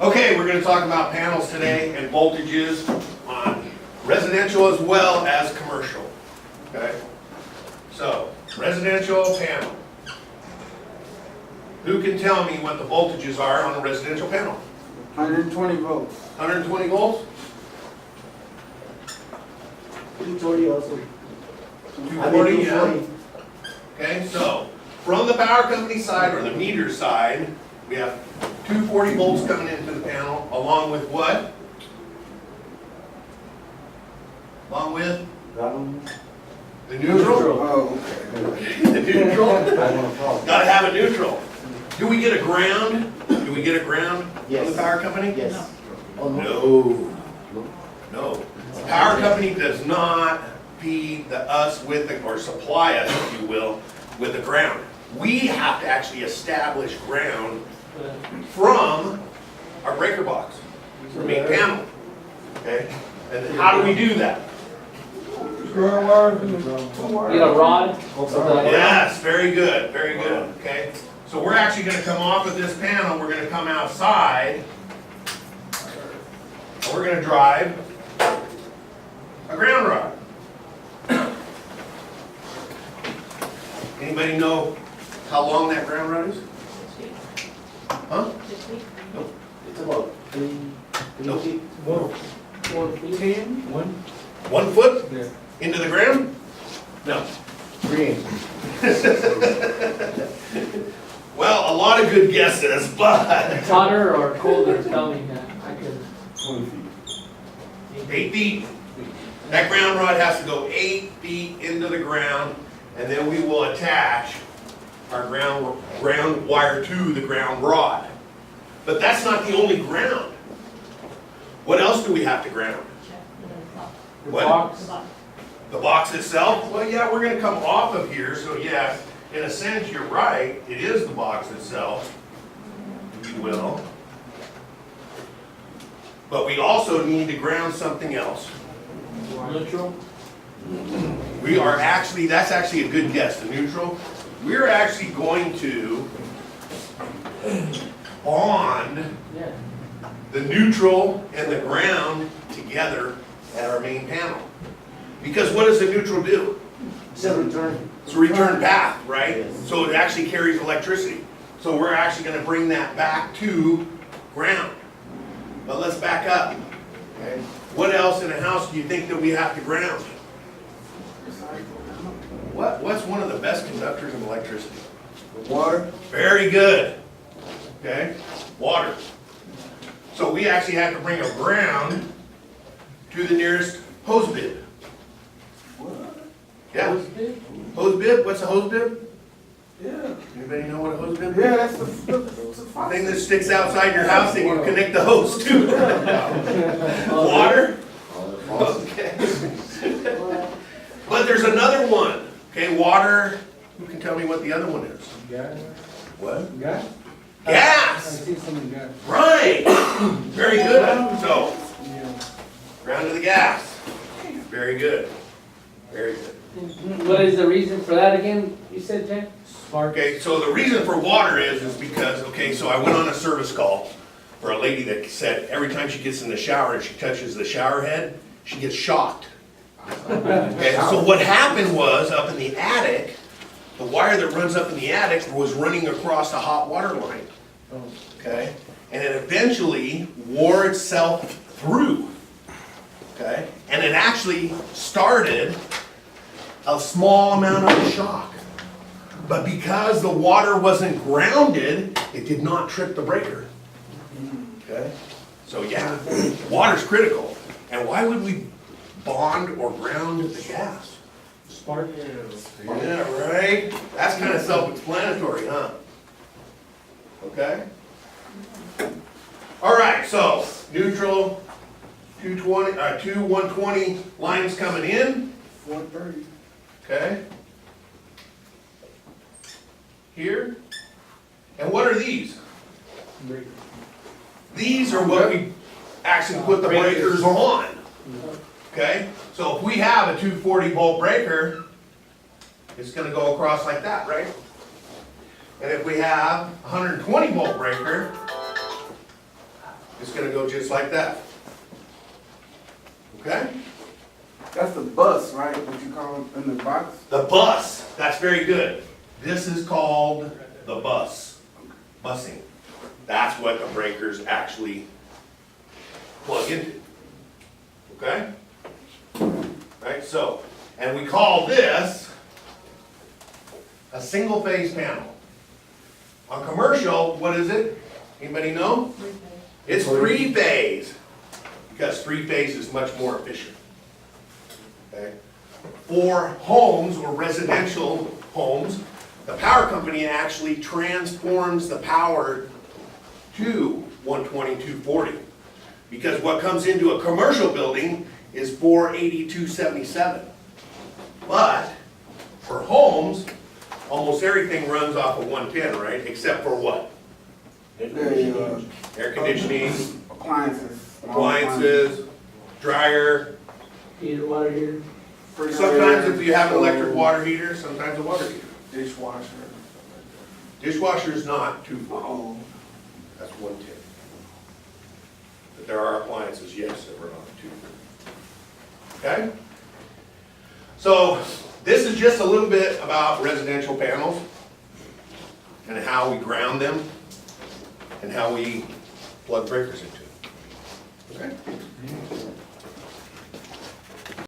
Okay, we're going to talk about panels today and voltages on residential as well as commercial. Okay? So, residential panel. Who can tell me what the voltages are on a residential panel? 120 volts. 120 volts? 240 also. 240, yeah. Okay, so from the power company side or the meter side, we have 240 volts coming into the panel, along with what? Along with the neutral? Oh, okay. The neutral? Gotta have a neutral. Do we get a ground? Do we get a ground from the Yes. power company? Yes. No. No. The power company does not feed us with, or supply us, if you will, with a ground. We have to actually establish ground from our breaker box, our main panel. Okay? And how do we do that? Square wires and You got a rod? Yes, very good, very good. Okay? So we're actually going to come off of this panel, we're going to come outside, and we're going to drive a ground rod. Anybody know how long that ground rod is? Huh? Nope. It's about three Nope. feet. 10. 1 foot Yeah. into the ground? No. 3 inches. Well, a lot of good guesses, but It's hotter or colder, tell me that. I could. 20 feet. 8 feet. That ground rod has to go 8 feet into the ground, and then we will attach our ground wire to the ground rod. But that's not the only ground. What else do we have to ground? The What? box. The box itself? Well, yeah, we're gonna come off of here, so yeah, in a sense, you're right, it is the box itself, if you will. But we also need to ground something else. Neutral. We are actually, that's actually a good guess, the neutral. We're actually going to bond Yeah. the neutral and the ground together at our main panel. Because what does the neutral do? It's a return. It's a return path, right? Yes. So it actually carries electricity. So we're actually gonna bring that back to ground. But let's back up. Okay. What else in a house do you think that we have to ground? What's one of the best conductors of electricity? Water. Very good. Okay, water. So we actually have to bring a ground to the nearest hose bib. Yeah, hose bib, what's a hose bib? Yeah. Anybody know what a hose bib is? Yeah, that's the Thing that sticks outside your house that you connect the hose to. Water? Okay. But there's another one. Okay, water, who can tell me what the other one is? Gas. What? Gas? I Gas! see some gas. Right! Very good. So, Yeah. ground to the gas. Very good. Very good. What is the reason for that again, you said, Jay? Okay, so the reason for water is because, okay, so I went on a service call for a lady that said every time she gets in the shower and she touches the shower head, she gets shocked. Okay, so what happened was up in the attic, the wire that runs up in the attic was running across the hot water line. Okay, and it eventually wore itself through. Okay, and it actually started a small amount of shock. But because the water wasn't grounded, it did not trip the breaker. Okay? So yeah, water's critical. And why would we bond or ground the gas? Spark. Yeah, right? That's kind of self-explanatory, huh? Okay? All right, so neutral, 120 lines coming in. 430. Okay? Here. And what are these? Breaker. These are what we actually put the breakers on. Okay? So if we have a 240 volt breaker, it's gonna go across like that, right? And if we have a 120 volt breaker, It's gonna go just like that. Okay? That's the bus, right, what you call it in the box? The bus, that's very good. This is called the bus, busing. That's what the breakers actually plug into. Okay? Right, so, and we call this a single phase panel. On commercial, what is it? Anybody know? It's three phase, because three phase is much more efficient. Okay? For homes or residential homes, the power company actually transforms the power to 120, 240. Because what comes into a commercial building is 480, 277. But for homes, almost everything runs off of 110, right? Except for what? Air conditioning, appliances, dryer. Heater, water heater. Sometimes if you have an electric water heater, sometimes a water heater. Dishwasher. Dishwasher is not 240, Oh, that's 110. But there are appliances, yes, that run off 240. Okay? So this is just a little bit about residential panels and how we ground them and how we plug breakers into them. Okay?